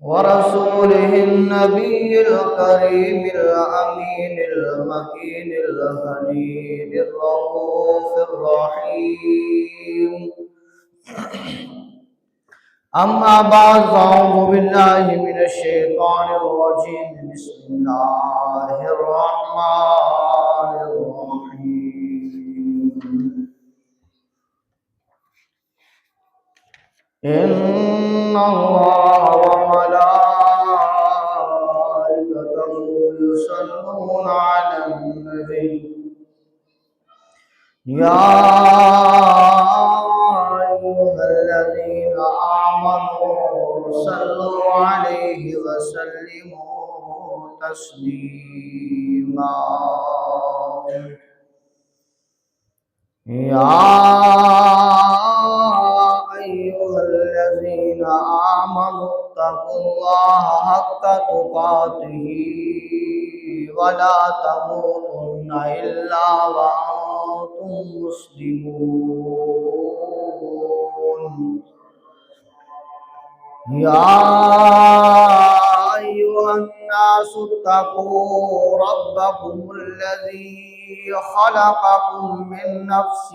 ورسوله النبي الكريم الأمين المكين الهني الرؤوف الرحيم. أما بعد فأعوذ بالله من الشيطان الرجيم. بسم الله الرحمن الرحيم. إن الله وملائكته يصلون على النبي يا أيها الذين آمنوا صلوا عليه وسلموا تسليما. يا أيها الذين آمنوا اتقوا الله حق تقاته ولا تموتن إلا وأنتم مسلمون. يا أيها الناس اتقوا ربكم الذي خلقكم من نفس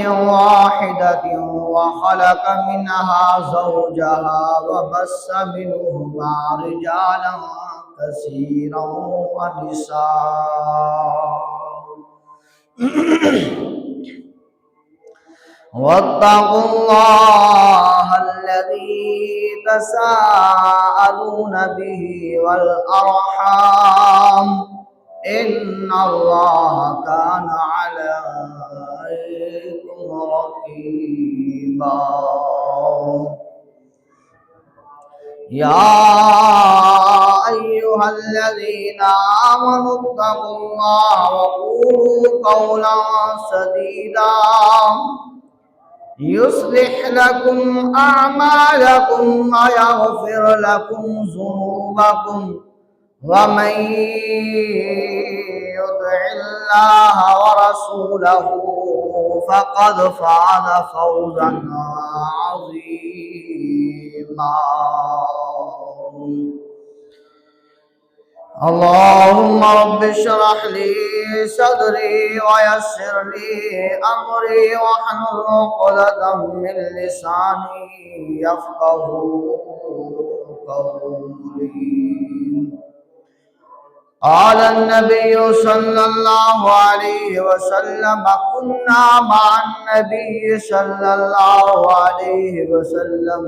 واحدة وخلق منها زوجها وبث منهما رجالا كثيرا ونساء. واتقوا الله الذي تساءلون به والأرحام إن الله كان عليكم رقيبا. يا أيها الذين آمنوا اتقوا الله وقولوا قولا سديدا يصلح لكم أعمالكم ويغفر لكم ذنوبكم ومن يطع الله ورسوله فقد فاز فوزا عظيما. اللهم رب اشرح لي صدري ويسر لي أمري واحلل عقدة من لساني يفقهوا قولي. قال النبي صلى الله عليه وسلم كنا مع النبي صلى الله عليه وسلم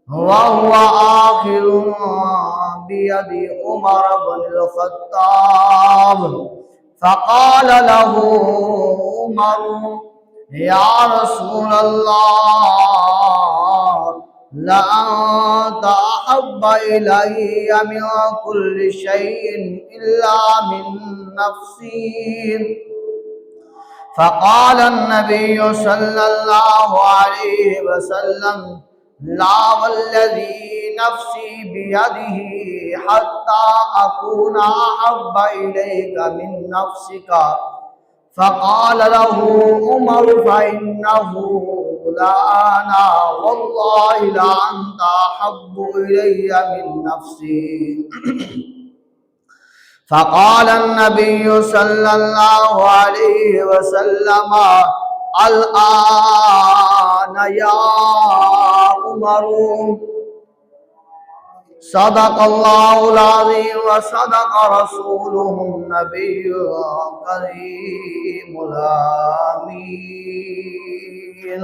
وهو آخذ بيد عمر بن الخطاب فقال له عمر يا رسول الله لأنت أحب إلي من كل شيء إلا من نفسي. فقال النبي صلى الله عليه وسلم لا والذي نفسي بيده حتى أكون أحب إليك من نفسك. فقال له عمر فإنه لأنا والله لأنت أحب إلي من نفسي. فقال النبي صلى الله عليه وسلم الآن يا عمر صدق الله العظيم وصدق رسوله النبي الكريم الأمين.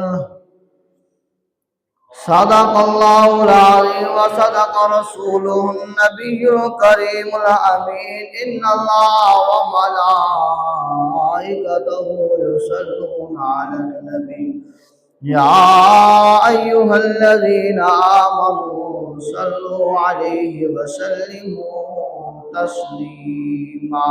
صدق الله العظيم وصدق رسوله النبي الكريم الأمين. إن الله وملائكته يصلون على النبي يا أيها الذين آمنوا صلوا عليه وسلموا تسليما.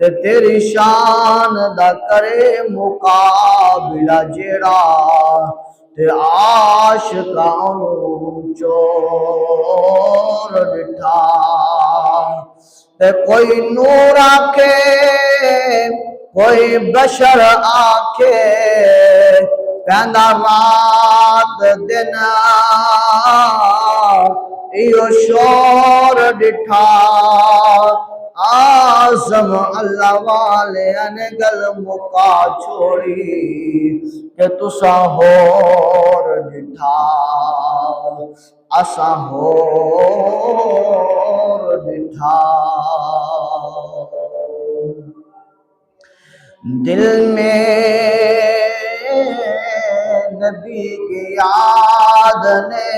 تے تیری شان دا کرے مقابلہ جیڑا تے عاشقاں نوں چور ڈٹھا تے کوئی نور آکھے کوئی بشر آکھے کہندا رات دن ایو شور ڈٹھا آزم اللہ والے نے گل مکا چھوڑی کہ تسا ہور ڈٹھا اسا ہور ڈٹھا دل میں نبی کی یاد نے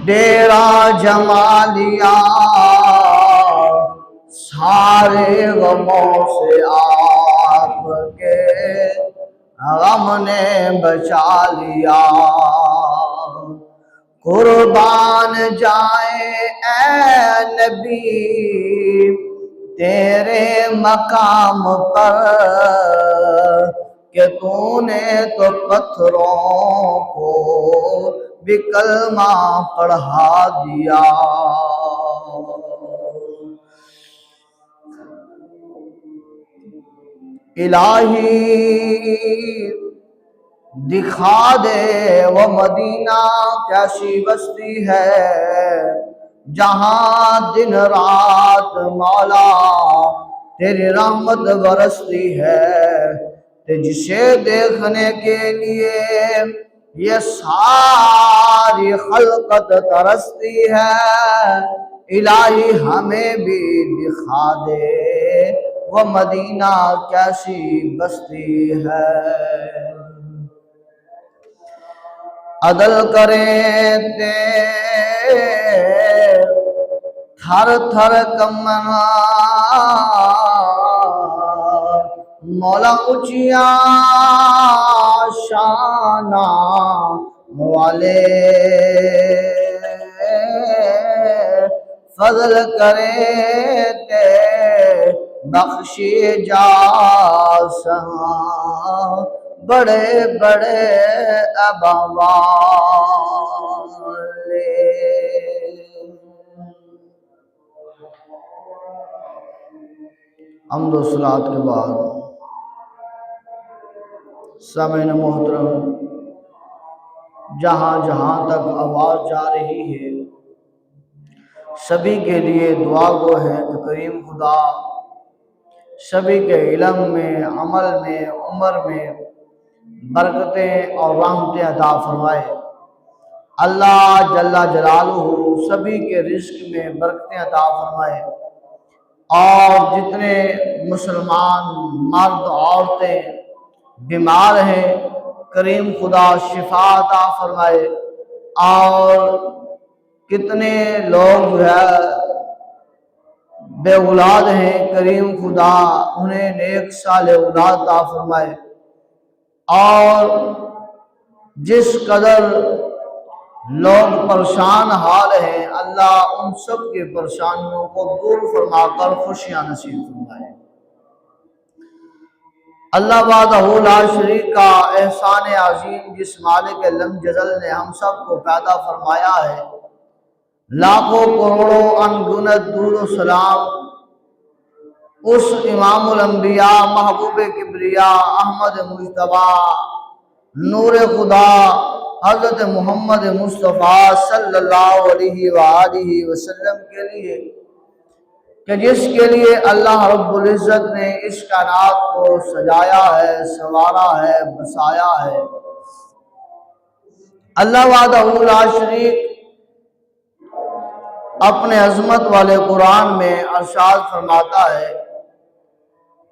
ڈیرا جما لیا سارے غموں سے آپ کے غم نے بچا لیا قربان جائے اے نبی تیرے مقام پر کہ تو نے تو پتھروں کو بھی کلمہ پڑھا دیا الہی دکھا دے وہ مدینہ کیسی بستی ہے جہاں دن رات مولا تیری رحمت برستی ہے جسے دیکھنے کے لیے یہ ساری خلقت ترستی ہے الہی ہمیں بھی دکھا دے وہ مدینہ کیسی بستی ہے عدل کریں تے تھر تھر کمنا مولا اچیاں شانہ والے فضل کرے تے بخشی جا سہاں بڑے بڑے ابوالے حمد و صلات کے بعد سامعین محترم جہاں جہاں تک آواز جا رہی ہے سبھی کے لیے دعا گو ہے کہ کریم خدا سبھی کے علم میں عمل میں عمر میں برکتیں اور رحمتیں عطا فرمائے اللہ جل جلالہ سبھی کے رزق میں برکتیں عطا فرمائے اور جتنے مسلمان مرد عورتیں بیمار ہیں کریم خدا شفا عطا فرمائے اور کتنے لوگ جو ہے بے اولاد ہیں کریم خدا انہیں نیک صالح اولاد عطا فرمائے اور جس قدر لوگ پریشان حال ہیں اللہ ان سب کے پریشانیوں کو دور فرما کر خوشیاں نصیب فرمائے اللہ وحدہ لا شریک کا احسان عظیم جس مالک لم جزل نے ہم سب کو پیدا فرمایا ہے لاکھوں کروڑوں انگنت درود و سلام اس امام الانبیاء محبوب کبریا احمد مجتبیٰ نور خدا حضرت محمد مصطفیٰ صلی اللہ علیہ وآلہ وسلم کے لیے کہ جس کے لیے اللہ رب العزت نے اس کائنات کو سجایا ہے سنوارا ہے بسایا ہے اللہ وحدہ لا شریک اپنے عظمت والے قرآن میں ارشاد فرماتا ہے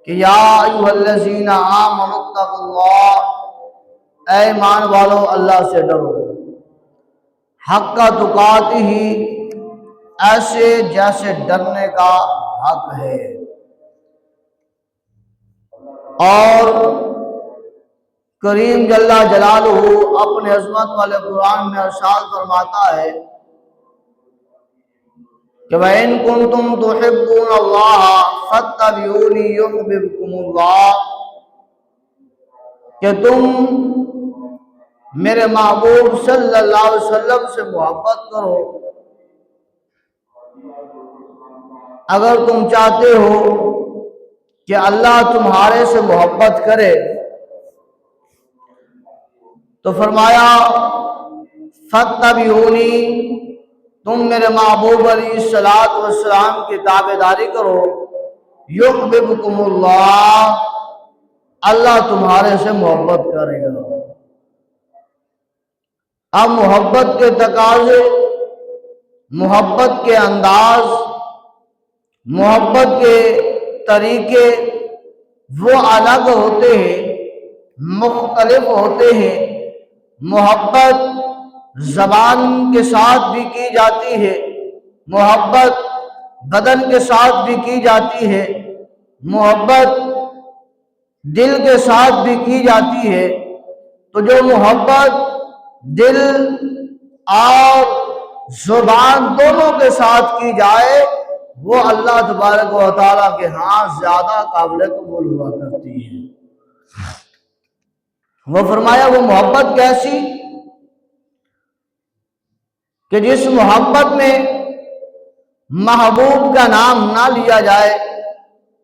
کہ یا ایھا الذین آمنوا اتقوا اللہ اے ایمان والو اللہ سے ڈرو حق تقاتہ ایسے جیسے ڈرنے کا حق ہے اور کریم جل جلالہ اپنے عظمت والے قرآن میں ارشاد فرماتا ہے کہ وَإِن كُنتُمْ تُحِبُّونَ اللَّهَ فَاتَّبِعُونِي يُحْبِبْكُمُ اللَّهُ، کہ تم میرے محبوب صلی اللہ علیہ وسلم سے محبت کرو اگر تم چاہتے ہو کہ اللہ تمہارے سے محبت کرے۔ تو فرمایا فَاتَّبِعُونِی، تم میرے محبوب علیہ السلام کی تابعداری کرو، یحببکم اللہ، اللہ تمہارے سے محبت کرے گا۔ اب محبت کے تقاضے، محبت کے انداز، محبت کے طریقے وہ الگ ہوتے ہیں، مختلف ہوتے ہیں۔ محبت زبان کے ساتھ بھی کی جاتی ہے، محبت بدن کے ساتھ بھی کی جاتی ہے، محبت دل کے ساتھ بھی کی جاتی ہے۔ تو جو محبت دل اور زبان دونوں کے ساتھ کی جائے وہ اللہ تبارک و تعالیٰ کے ہاں زیادہ قابل قبول ہوا کرتی ہے۔ وہ فرمایا وہ محبت کیسی کہ جس محبت میں محبوب کا نام نہ لیا جائے،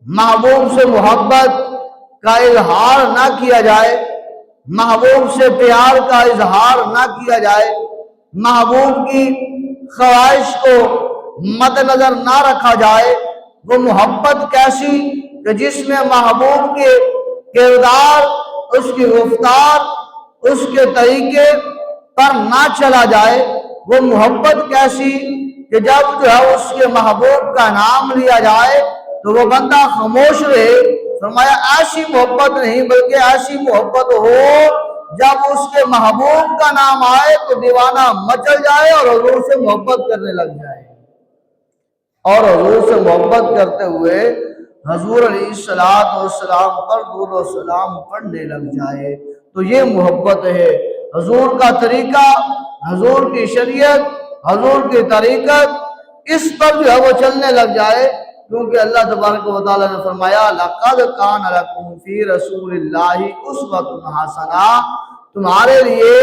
محبوب سے محبت کا اظہار نہ کیا جائے، محبوب سے پیار کا اظہار نہ کیا جائے، محبوب کی خواہش کو مد نظر نہ رکھا جائے۔ وہ محبت کیسی کہ جس میں محبوب کے کردار، اس کی رفتار، اس کے طریقے پر نہ چلا جائے۔ وہ محبت کیسی کہ جب جو ہے اس کے محبوب کا نام لیا جائے تو وہ بندہ خاموش رہے۔ فرمایا ایسی محبت نہیں بلکہ ایسی محبت ہو جب اس کے محبوب کا نام آئے تو دیوانہ مچل جائے اور حضور سے محبت کرنے لگ جائے، اور حضور سے محبت کرتے ہوئے حضور علیہ السلام پر درود و سلام پڑھنے لگ جائے۔ تو یہ محبت ہے، حضور کا طریقہ، حضور کی شریعت، حضور کی طریقت، اس پر جو ہے وہ چلنے لگ جائے، کیونکہ اللہ تبارک و تعالیٰ نے فرمایا لَقَدْ كَانَ لَكُمْ فِي رَسُولِ اللَّهِ أُسْوَةٌ حَسَنَةٌ، تمہارے لیے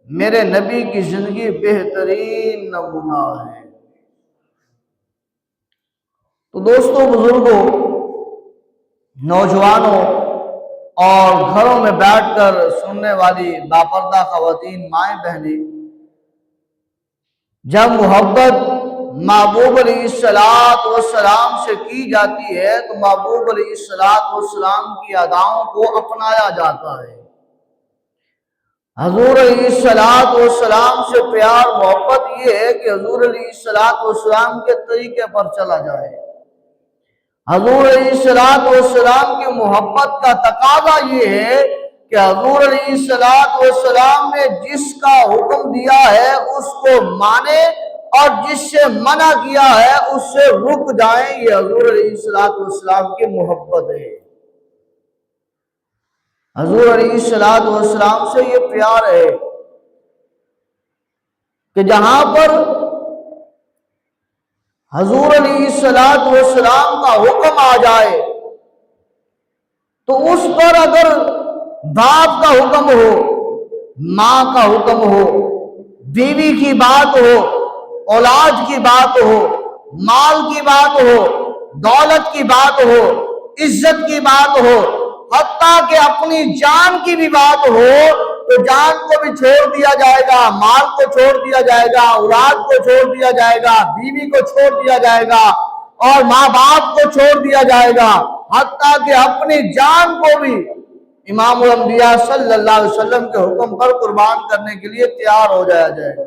میرے نبی کی زندگی بہترین نمونہ ہے۔ تو دوستوں، بزرگوں، نوجوانوں اور گھروں میں بیٹھ کر سننے والی باپردہ خواتین، مائیں بہنیں، جب محبت محبوب علیہ السلام سے کی جاتی ہے تو محبوب علیہ السلام کی اداؤں کو اپنایا جاتا ہے۔ حضور علیہ السلام سے پیار محبت یہ ہے کہ حضور علیہ السلام کے طریقے پر چلا جائے۔ حضور علیہ السلام کی محبت کا تقاضا یہ ہے کہ حضور علیہ السلام نے جس کا حکم دیا ہے اس کو مانے اور جس سے منع کیا ہے اس سے رک جائیں۔ یہ حضور علیہ السلام کی محبت ہے۔ حضور علیہ السلام سے یہ پیار ہے کہ جہاں پر حضور علیہ السلام کا حکم آ جائے تو اس پر اگر باپ کا حکم ہو، ماں کا حکم ہو، بیوی کی بات ہو، اولاد کی بات ہو، مال کی بات ہو، دولت کی بات ہو، عزت کی بات ہو، حتیٰ کہ اپنی جان کی بھی بات ہو تو جان کو بھی چھوڑ دیا جائے گا، مال کو چھوڑ دیا جائے گا، اولاد کو چھوڑ دیا جائے گا، بیوی کو چھوڑ دیا جائے گا اور ماں باپ کو چھوڑ دیا جائے گا، حتیٰ کہ اپنی جان کو بھی امام الانبیاء صلی اللہ علیہ وسلم کے حکم پر قربان کرنے کے لیے تیار ہو جایا جائے گا۔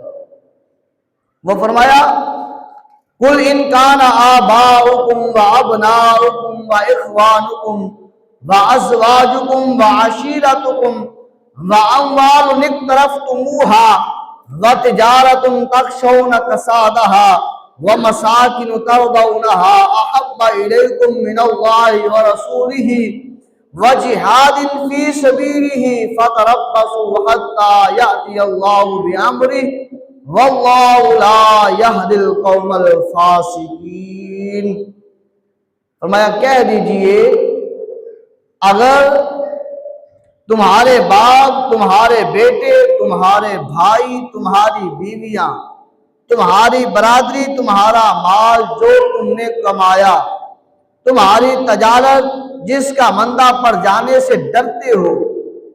وہ فرمایا قُلْ إِنْ كَانَ آبَاؤُكُمْ وَأَبْنَاؤُكُمْ وَإِخْوَانُكُمْ وَأَزْوَاجُكُمْ وَعَشِيرَتُكُمْ وَأَمْوَالٌ اقْتَرَفْتُمُوهَا وَتِجَارَةٌ تَخْشَوْنَ كَسَادَهَا وَمَسَاكِنُ تَرْضَوْنَهَا أَحَبَّ إِلَيْكُمْ مِنَ اللَّهِ وَرَسُولِهِ وَجِهَادٍ فِي سَبِيلِهِ فَتَرَبَّصُوا حَتَّى يَأْتِيَ اللَّهُ بِأَمْرِهِ واللہ لا یہدی القوم الفاسقین۔ فرمایا کہہ دیجئے اگر تمہارے باپ، تمہارے بیٹے، تمہارے بھائی، تمہاری بیویاں، تمہاری برادری، تمہارا مال جو تم نے کمایا، تمہاری تجارت جس کا مندہ پڑ جانے سے ڈرتے ہو،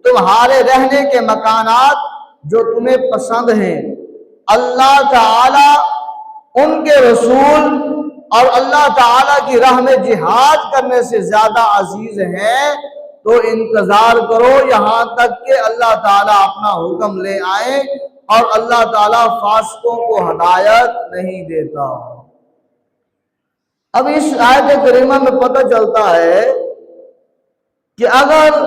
تمہارے رہنے کے مکانات جو تمہیں پسند ہیں، اللہ تعالی، ان کے رسول اور اللہ تعالی کی راہ میں جہاد کرنے سے زیادہ عزیز ہیں، تو انتظار کرو یہاں تک کہ اللہ تعالیٰ اپنا حکم لے آئے، اور اللہ تعالیٰ فاسقوں کو ہدایت نہیں دیتا۔ اب اس آیت کریمہ میں پتہ چلتا ہے کہ اگر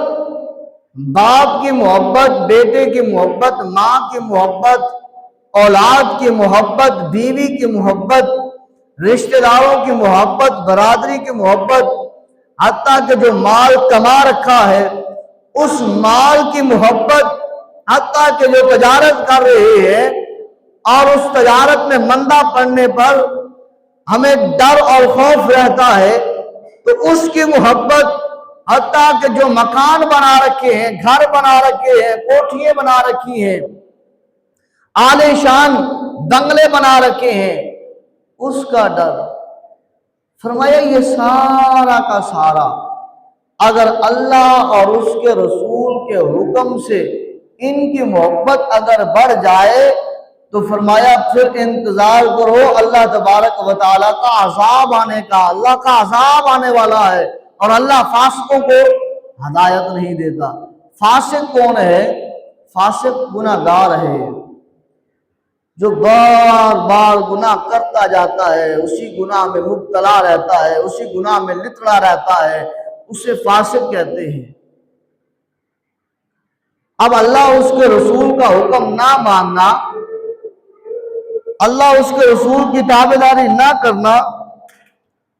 باپ کی محبت، بیٹے کی محبت، ماں کی محبت، اولاد کی محبت، بیوی کی محبت، رشتہ داروں کی محبت، برادری کی محبت، حتیٰ کہ جو مال کما رکھا ہے اس مال کی محبت، حتیٰ کہ جو تجارت کر رہے ہیں اور اس تجارت میں مندہ پڑنے پر ہمیں ڈر اور خوف رہتا ہے، تو اس کی محبت، حتیٰ کہ جو مکان بنا رکھے ہیں، گھر بنا رکھے ہیں، کوٹھیاں بنا رکھی ہیں، عالی شان بنگلے بنا رکھے ہیں، اس کا ڈر۔ فرمایا یہ سارا کا سارا اگر اللہ اور اس کے رسول کے حکم سے ان کی محبت اگر بڑھ جائے تو فرمایا پھر انتظار کرو اللہ تبارک و تعالیٰ کا عذاب آنے کا۔ اللہ کا عذاب آنے والا ہے، اور اللہ فاسقوں کو ہدایت نہیں دیتا۔ فاسق کون ہے؟ فاسق گناہگار ہے، جو بار بار گناہ کرتا جاتا ہے، اسی گناہ میں مبتلا رہتا ہے، اسی گناہ میں لتڑا رہتا ہے، اسے فاسق کہتے ہیں۔ اب اللہ اس کے رسول کا حکم نہ ماننا، اللہ اس کے رسول کی تابعداری نہ کرنا،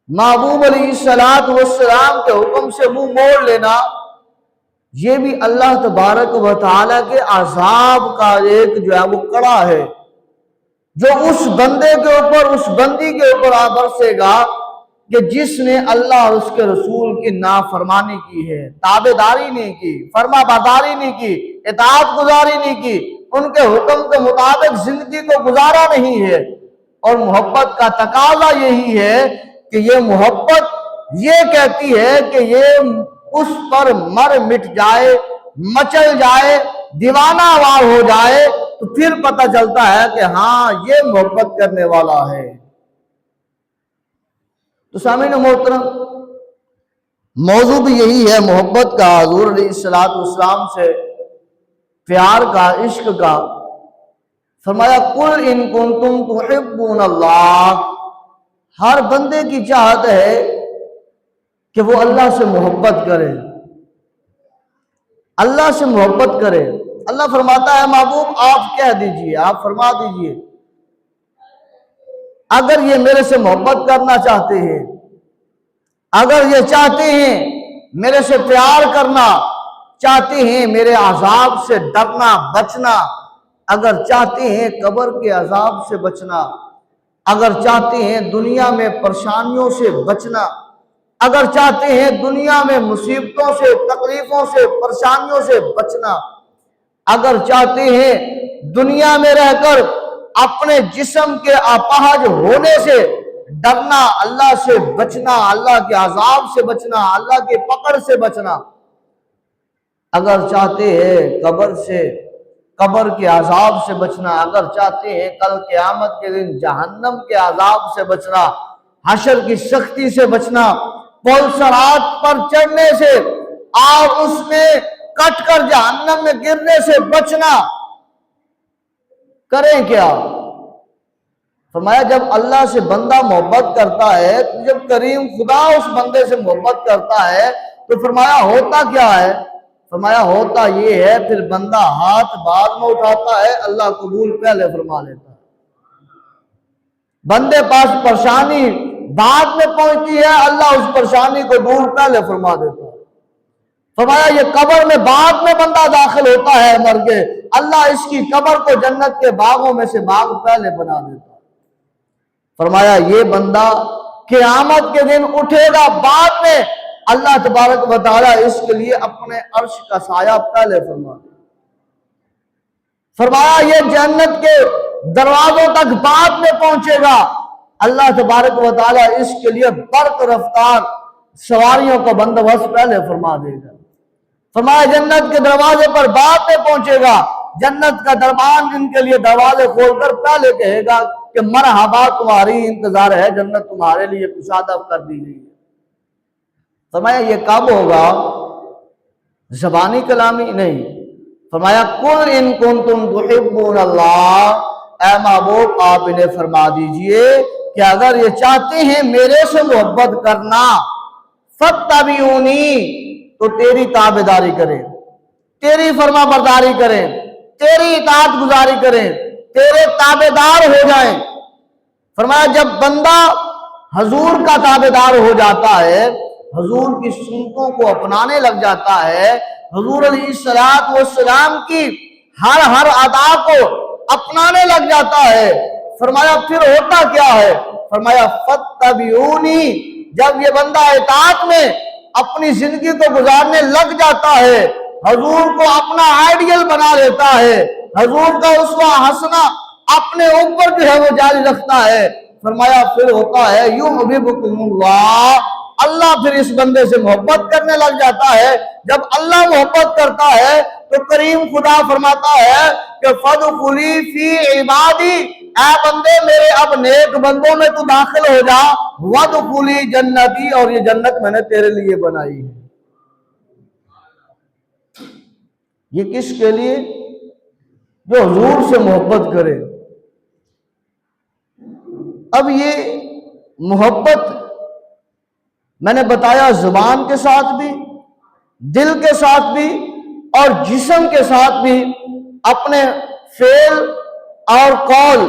محبوب علیہ السلام کے حکم سے منہ موڑ لینا، یہ بھی اللہ تبارک و تعالیٰ کے عذاب کا ایک جو ہے وہ کڑا ہے، جو اس بندے کے اوپر، اس بندی کے اوپر برسے گا کہ جس نے اللہ اور اس کے رسول کی نافرمانی کی ہے، تابعداری نہیں کی، فرما برداری نہیں کی، اطاعت گزاری نہیں کی، ان کے حکم کے مطابق زندگی کو گزارا نہیں ہے۔ اور محبت کا تقاضا یہی ہے کہ یہ محبت یہ کہتی ہے کہ یہ اس پر مر مٹ جائے، مچل جائے، دیوانہ وار ہو جائے، تو پھر پتہ چلتا ہے کہ ہاں یہ محبت کرنے والا ہے۔ تو سامعین محترم، موضوع بھی یہی ہے محبت کا، حضور علیہ السلام سے پیار کا، عشق کا۔ فرمایا قل ان کنتم تحبون اللہ، ہر بندے کی چاہت ہے کہ وہ اللہ سے محبت کرے، اللہ سے محبت کرے۔ اللہ فرماتا ہے محبوب آپ کہہ دیجئے، آپ فرما دیجئے اگر یہ میرے سے محبت کرنا چاہتے ہیں، اگر یہ چاہتے ہیں میرے سے پیار کرنا، چاہتے ہیں میرے عذاب سے ڈرنا بچنا، اگر چاہتے ہیں قبر کے عذاب سے بچنا، اگر چاہتے ہیں دنیا میں پریشانیوں سے بچنا، اگر چاہتے ہیں دنیا میں مصیبتوں سے، تکلیفوں سے، پریشانیوں سے بچنا، اگر چاہتے ہیں دنیا میں رہ کر اپنے جسم کے اپاہج ہونے سے ڈرنا، اللہ سے بچنا، اللہ کے عذاب سے بچنا، اللہ کی پکڑ سے بچنا، اگر چاہتے ہیں قبر کے عذاب سے بچنا، اگر چاہتے ہیں کل قیامت کے دن جہنم کے عذاب سے بچنا، حشر کی سختی سے بچنا، پل صراط پر چڑھنے سے اور اس میں کٹ کر جہنم میں گرنے سے بچنا، کریں کیا؟ فرمایا جب اللہ سے بندہ محبت کرتا ہے، جب کریم خدا اس بندے سے محبت کرتا ہے تو فرمایا ہوتا کیا ہے؟ فرمایا ہوتا یہ ہے پھر بندہ ہاتھ بعد میں اٹھاتا ہے، اللہ قبول پہلے فرما لیتا ہے۔ بندے پاس پریشانی بعد میں پہنچتی ہے، اللہ اس پریشانی کو دور پہلے فرما دیتا ہے۔ فرمایا یہ قبر میں بعد میں بندہ داخل ہوتا ہے مر کے، اللہ اس کی قبر کو جنت کے باغوں میں سے باغ پہلے بنا دیتا ہے۔ فرمایا یہ بندہ قیامت کے دن اٹھے گا بعد میں، اللہ تبارک و تعالیٰ اس کے لیے اپنے عرش کا سایہ پہلے فرما دے۔ فرمایا یہ جنت کے دروازوں تک بعد میں پہنچے گا، اللہ تبارک و تعالیٰ اس کے لیے برق رفتار سواریوں کا بندوبست پہلے فرما دے گا۔ فرمایا جنت کے دروازے پر بعد میں پہنچے گا، جنت کا دربان ان کے لیے دروازے کھول کر پہلے کہے گا کہ مرحبا تمہاری انتظار ہے، جنت تمہارے لیے کشادہ کر دی گئی ہے۔ فرمایا یہ کب ہوگا؟ زبانی کلامی نہیں۔ فرمایا قل ان کنتم تحبون اللہ، اے محبوب آپ انہیں فرما دیجئے کہ اگر یہ چاہتے ہیں میرے سے محبت کرنا، فاتبعونی، تو تیری تابعداری کریں، تیری فرما برداری کریں، تیری اطاعت گزاری کریں، تیرے تابعدار ہو جائیں۔ فرمایا جب بندہ حضور کا تابعدار ہو جاتا ہے، حضور کی سنتوں کو اپنانے لگ جاتا ہے، حضور علیہ السلام کی ہر ادا کو اپنانے لگ جاتا ہے، فرمایا پھر ہوتا کیا ہے؟ فرمایا فاتبعونی، جب یہ بندہ اطاعت میں اپنی زندگی کو گزارنے لگ جاتا ہے، حضور کو اپنا آئیڈیل بنا لیتا ہے، حضور کا اسوہ حسنہ اپنے اوپر جو ہے وہ جاری رکھتا ہے، فرمایا پھر ہوتا ہے یحببکم اللہ، اللہ پھر اس بندے سے محبت کرنے لگ جاتا ہے۔ جب اللہ محبت کرتا ہے تو کریم خدا فرماتا ہے کہ فادخلی فی عبادی، اے بندے میرے اب نیک بندوں میں تو داخل ہو جا، وادخلی جنتی، اور یہ جنت میں نے تیرے لیے بنائی ہے۔ یہ کس کے لیے؟ جو حضور سے محبت کرے۔ اب یہ محبت میں نے بتایا زبان کے ساتھ بھی، دل کے ساتھ بھی، اور جسم کے ساتھ بھی، اپنے فعل اور قول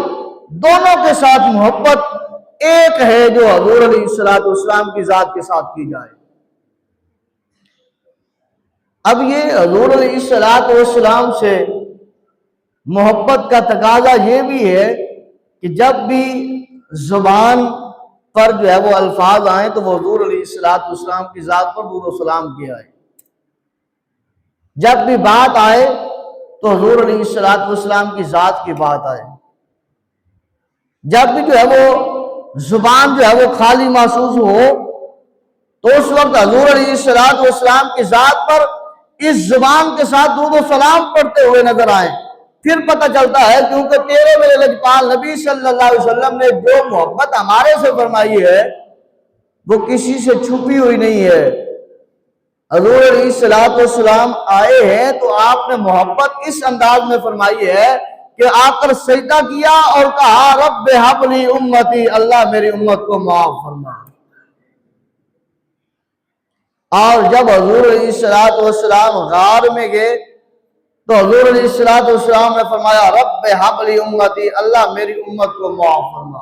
دونوں کے ساتھ محبت ایک ہے جو حضور علیہ السلام کی ذات کے ساتھ کی جائے۔ اب یہ حضور علیہ السلام سے محبت کا تقاضا یہ بھی ہے کہ جب بھی زبان پر جو ہے وہ الفاظ آئیں تو وہ حضور علیہ السلام کی ذات پر درود و سلام کیا ہے۔ جب بھی بات آئے تو حضور علیہ السلام کی ذات کی بات آئے۔ جب بھی جو ہے وہ زبان جو ہے وہ خالی محسوس ہو تو اس وقت حضور علیہ السلام کی ذات پر اس زبان کے ساتھ درود و سلام پڑھتے ہوئے نظر آئیں، پھر پتہ چلتا ہے کیونکہ تیرے میرے لجپال نبی صلی اللہ علیہ وسلم نے جو محبت ہمارے سے فرمائی ہے وہ کسی سے چھپی ہوئی نہیں ہے۔ حضور علیہ السلام آئے ہیں تو آپ نے محبت اس انداز میں فرمائی ہے کہ آ کر سجدہ کیا اور کہا رب ہب لی امتی، اللہ میری امت کو معاف فرما۔ اور جب حضور علیہ السلام غار میں گئے تو حضور علیہ السلام نے فرمایا رب ہب لی امتی، اللہ میری امت کو معاف فرما۔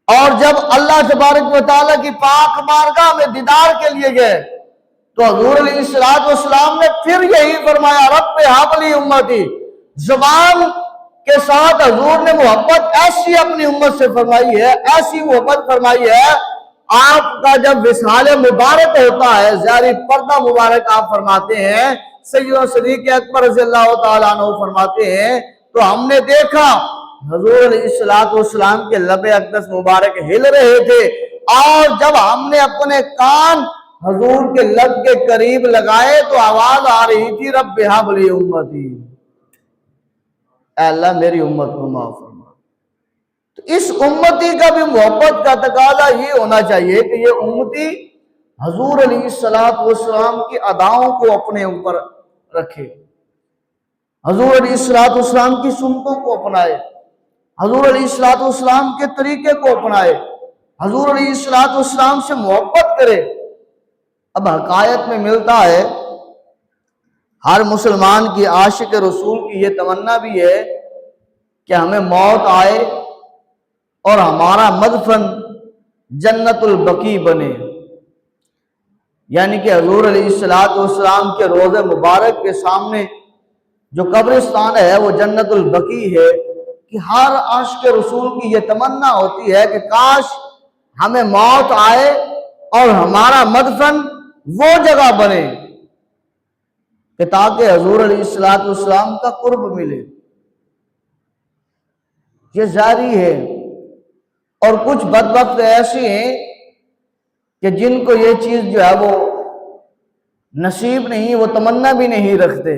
اور جب اللہ تبارک و تعالیٰ کی پاک بارگاہ میں دیدار کے لیے گئے تو حضور علیہ السلام نے پھر یہی فرمایا رب ہب لی امتی۔ زبان کے ساتھ حضور نے محبت ایسی اپنی امت سے فرمائی ہے، ایسی محبت فرمائی ہے، آپ کا جب وصال مبارک ہوتا ہے، زہری پردہ مبارک آپ فرماتے ہیں، سیدنا صدیق اکبر رضی اللہ تعالیٰ عنہ فرماتے ہیں تو ہم نے دیکھا حضور علیہ السلام کے لب اقدس مبارک ہل رہے تھے، اور جب ہم نے اپنے کان حضور کے لب کے قریب لگائے تو آواز آ رہی تھی رب ہب لی امتی، اے اللہ میری امت کو معاف فرما۔ تو اس امتی کا بھی محبت کا تقاضا یہ ہونا چاہیے کہ یہ امتی حضور علیہ السلام کی اداؤں کو اپنے اوپر رکھے، حضور علیہ السلام کی سنتوں کو اپنائے، حضور علیہ السلام کے طریقے کو اپنائے، حضور علیہ السلام سے محبت کرے۔ اب حقائق میں ملتا ہے ہر مسلمان کی عاشق رسول کی یہ تمنا بھی ہے کہ ہمیں موت آئے اور ہمارا مدفن جنت البقیع بنے۔ یعنی کہ حضور علیہ السلام کے روضہ مبارک کے سامنے جو قبرستان ہے وہ جنت البقیع ہے، کہ ہر عاشق رسول کی یہ تمنا ہوتی ہے کہ کاش ہمیں موت آئے اور ہمارا مدفن وہ جگہ بنے کہ تاکہ حضور علیہ السلام کا قرب ملے۔ یہ جاری ہے، اور کچھ بدبخت ایسے ہیں کہ جن کو یہ چیز جو ہے وہ نصیب نہیں، وہ تمنا بھی نہیں رکھتے۔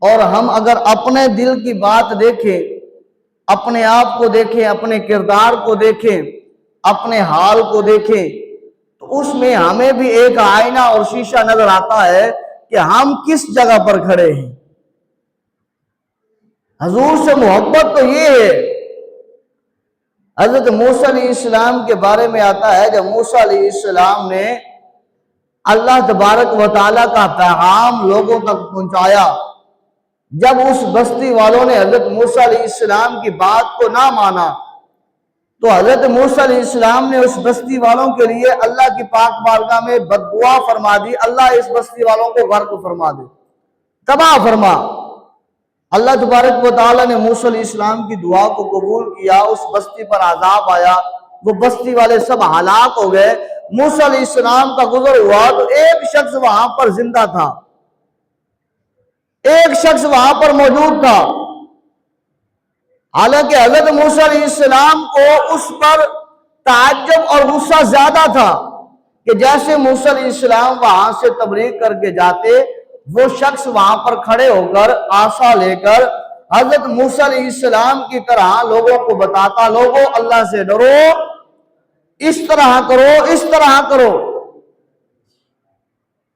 اور ہم اگر اپنے دل کی بات دیکھیں، اپنے آپ کو دیکھیں، اپنے کردار کو دیکھیں، اپنے حال کو دیکھیں، تو اس میں ہمیں بھی ایک آئینہ اور شیشہ نظر آتا ہے کہ ہم کس جگہ پر کھڑے ہیں۔ حضور سے محبت تو یہ ہے۔ حضرت موسیٰ علیہ السلام کے بارے میں آتا ہے، جب موسیٰ علیہ السلام نے اللہ تبارک و تعالیٰ کا پیغام لوگوں تک پہنچایا، جب اس بستی والوں نے حضرت موسیٰ علیہ السلام کی بات کو نہ مانا، تو حضرت موسیٰ علیہ السلام نے اس بستی والوں کے لیے اللہ کی پاک بارگاہ میں بددعا فرما دی، اللہ اس بستی والوں کو غرق فرما دے، تباہ فرما۔ اللہ تبارک و تعالیٰ نے موسیٰ علیہ السلام کی دعا کو قبول کیا، اس بستی پر عذاب آیا، وہ بستی والے سب ہلاک ہو گئے۔ موسیٰ علیہ السلام کا گزر ہوا تو ایک شخص وہاں پر زندہ تھا، ایک شخص وہاں پر موجود تھا۔ حالانکہ حضرت موسیٰ علیہ السلام کو اس پر تعجب اور غصہ زیادہ تھا کہ جیسے موسیٰ علیہ السلام وہاں سے تبلیغ کر کے جاتے، وہ شخص وہاں پر کھڑے ہو کر عصا لے کر حضرت موسیٰ علیہ السلام کی طرح لوگوں کو بتاتا، لوگوں اللہ سے ڈرو، اس طرح کرو، اس طرح کرو۔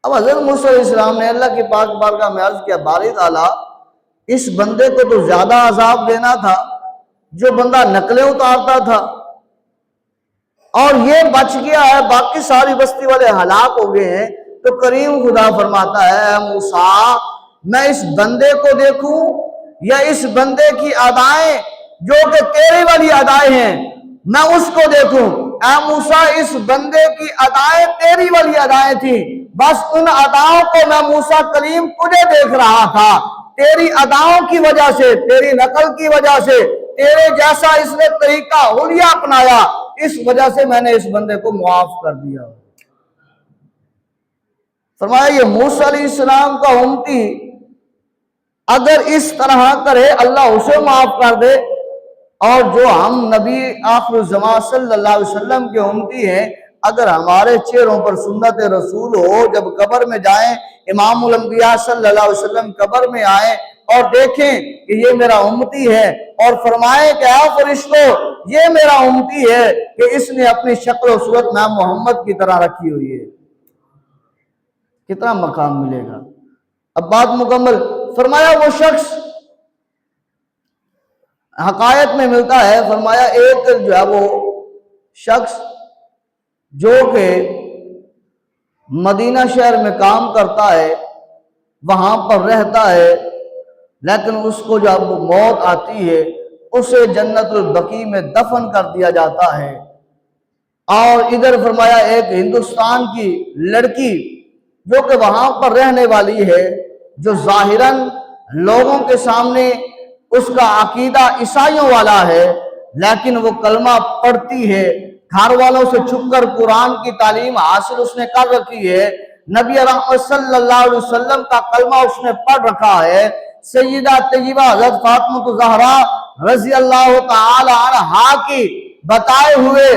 اب حضرت موسیٰ علیہ السلام نے اللہ کی پاک بارگاہ میں عرض کیا، باری تعالیٰ اس بندے کو تو زیادہ عذاب دینا تھا جو بندہ نقلیں اتارتا تھا، اور یہ بچ گیا ہے، باقی ساری بستی والے ہلاک ہو گئے ہیں۔ تو کریم خدا فرماتا ہے، اے موسیٰ میں اس بندے کو دیکھوں یا اس بندے کی ادائیں جو کہ تیری والی ادائیں ہیں میں اس کو دیکھوں؟ اے موسیٰ اس بندے کی ادائیں تیری والی ادائیں تھیں، بس ان اداؤں کو میں موسیٰ کلیم تجھے دیکھ رہا تھا، تیری اداؤں کی وجہ سے، تیری نقل کی وجہ سے، تیرے جیسا اس نے طریقہ حلیہ اپنایا، اس وجہ سے میں نے اس بندے کو معاف کر دیا۔ فرمایا یہ موسیٰ علیہ السلام کا امتی اگر اس طرح کرے اللہ اسے معاف کر دے، اور جو ہم نبی آخر الزمان صلی اللہ علیہ وسلم کے امتی ہیں، اگر ہمارے چہروں پر سنت رسول ہو، جب قبر میں جائیں، امام الانبیاء صلی اللہ علیہ وسلم قبر میں آئیں اور دیکھیں کہ یہ میرا امتی ہے، اور فرمائیں کہ اے فرشتوں یہ میرا امتی ہے کہ اس نے اپنی شکل و صورت میں محمد کی طرح رکھی ہوئی ہے، کتنا مقام ملے گا۔ اب بات مکمل فرمایا، وہ شخص حقائق میں ملتا ہے، فرمایا ایک جو ہے وہ شخص جو کہ مدینہ شہر میں کام کرتا ہے، وہاں پر رہتا ہے، لیکن اس کو جب موت آتی ہے اسے جنت البقیع میں دفن کر دیا جاتا ہے۔ اور ادھر فرمایا ایک ہندوستان کی لڑکی جو کہ وہاں پر رہنے والی ہے، جو ظاہراً لوگوں کے سامنے اس کا عقیدہ عیسائیوں والا ہے، لیکن وہ کلمہ پڑھتی ہے، گھر والوں سے چھپ کر قرآن کی تعلیم حاصل اس نے کر رکھی ہے، نبی رحمت صلی اللہ علیہ وسلم کا کلمہ اس نے پڑھ رکھا ہے، سیدہ طیبہ حضرت فاطمہ زہرا رضی اللہ تعالی عنہا کی بتائے ہوئے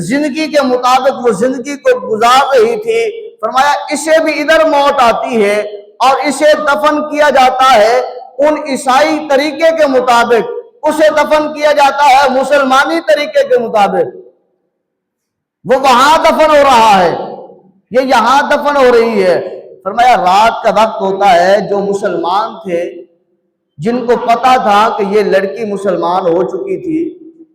زندگی کے مطابق وہ زندگی کو گزار رہی تھی۔ فرمایا اسے بھی ادھر موت آتی ہے اور اسے دفن کیا جاتا ہے ان عیسائی طریقے کے مطابق، اسے دفن کیا جاتا ہے مسلمانی طریقے کے مطابق، وہ وہاں دفن ہو رہا ہے، یہ یہاں دفن ہو رہی ہے۔ فرمایا رات کا وقت ہوتا ہے، جو مسلمان تھے جن کو پتا تھا کہ یہ لڑکی مسلمان ہو چکی تھی،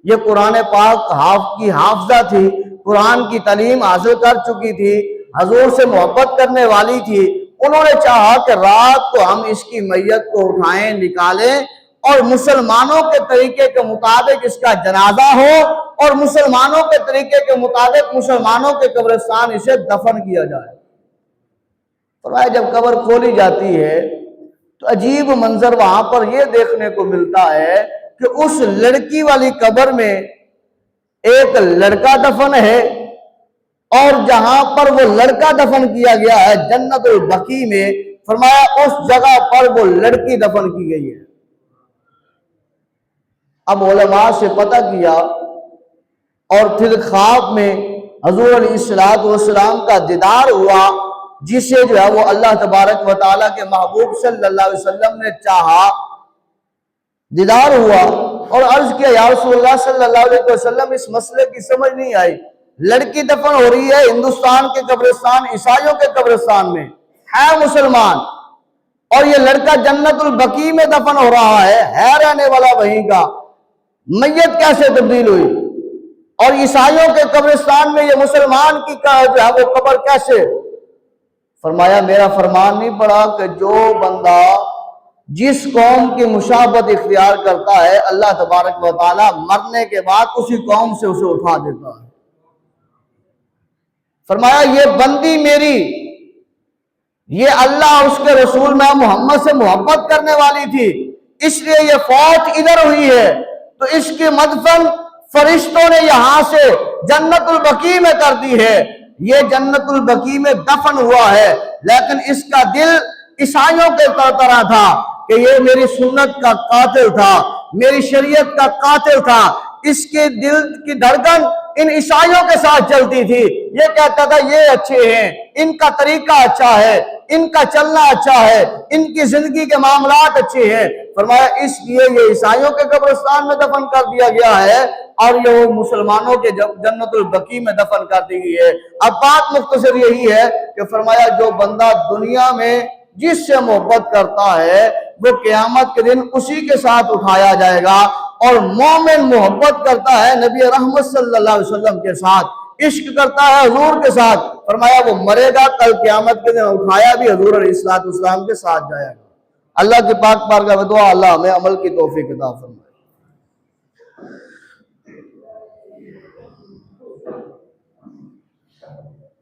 یہ قرآن پاک کی حافظہ تھی، قرآن کی تعلیم حاصل کر چکی تھی، حضور سے محبت کرنے والی تھی، انہوں نے چاہا کہ رات کو ہم اس کی میت کو اٹھائیں، نکالیں اور مسلمانوں کے طریقے کے مطابق اس کا جنازہ ہو اور مسلمانوں کے طریقے کے مطابق مسلمانوں کے قبرستان اسے دفن کیا جائے۔ فرمایا جب قبر کھولی جاتی ہے تو عجیب منظر وہاں پر یہ دیکھنے کو ملتا ہے کہ اس لڑکی والی قبر میں ایک لڑکا دفن ہے، اور جہاں پر وہ لڑکا دفن کیا گیا ہے جنت البقیع میں، فرمایا اس جگہ پر وہ لڑکی دفن کی گئی ہے۔ اب علماء سے پتہ کیا اور پھر خواب میں حضور علیہ السلام کا دیدار ہوا، جسے جو ہے وہ اللہ تبارک و تعالیٰ کے محبوب صلی اللہ علیہ وسلم نے چاہا، دیدار ہوا اور عرض کیا یا رسول اللہ صلی اللہ علیہ وسلم اس مسئلے کی سمجھ نہیں آئی، لڑکی دفن ہو رہی ہے ہندوستان کے قبرستان، عیسائیوں کے قبرستان میں ہے مسلمان، اور یہ لڑکا جنت البقیع میں دفن ہو رہا ہے رہنے والا وہیں کا، میت کیسے تبدیل ہوئی؟ اور عیسائیوں کے قبرستان میں یہ مسلمان کی جو ہے وہ قبر کیسے؟ فرمایا میرا فرمان نہیں پڑا کہ جو بندہ جس قوم کی مشابہت اختیار کرتا ہے اللہ تبارک و تعالی مرنے کے بعد اسی قوم سے اسے اٹھا دیتا ہے۔ فرمایا یہ بندی میری، یہ اللہ اس کے رسول میں محمد سے محبت کرنے والی تھی، اس لیے یہ فوت ادھر ہوئی ہے، تو اس کی مدفن فرشتوں نے یہاں سے جنت البقیع میں کر دی ہے، یہ جنت البقیع میں دفن ہوا ہے، لیکن اس کا دل عیسائیوں کے طرح تھا کہ یہ میری سنت کا قاتل تھا، میری شریعت کا قاتل تھا، اس کے دل کی دھڑکن ان عیسائیوں کے ساتھ چلتی تھی، یہ کہتا تھا یہ اچھے ہیں، ان کا طریقہ اچھا ہے، ان کا چلنا اچھا ہے، ان کی زندگی کے معاملات اچھے ہیں۔ فرمایا اس لیے یہ عیسائیوں کے قبرستان میں دفن کر دیا گیا ہے اور یہ مسلمانوں کے جنت البقیع میں دفن کر دی گئی ہے۔ اب بات مختصر یہی ہے کہ فرمایا جو بندہ دنیا میں جس سے محبت کرتا ہے وہ قیامت کے دن اسی کے ساتھ اٹھایا جائے گا، اور مومن محبت کرتا ہے نبی رحمت صلی اللہ علیہ وسلم کے ساتھ، عشق کرتا ہے حضور کے ساتھ، فرمایا وہ مرے گا کل قیامت کے دن اٹھایا بھی حضور علیہ السلام کے ساتھ جائے گا۔ اللہ کی پاک بارگاہ میں دعا اللہ ہمیں عمل کی توفیق عطا فرمائے۔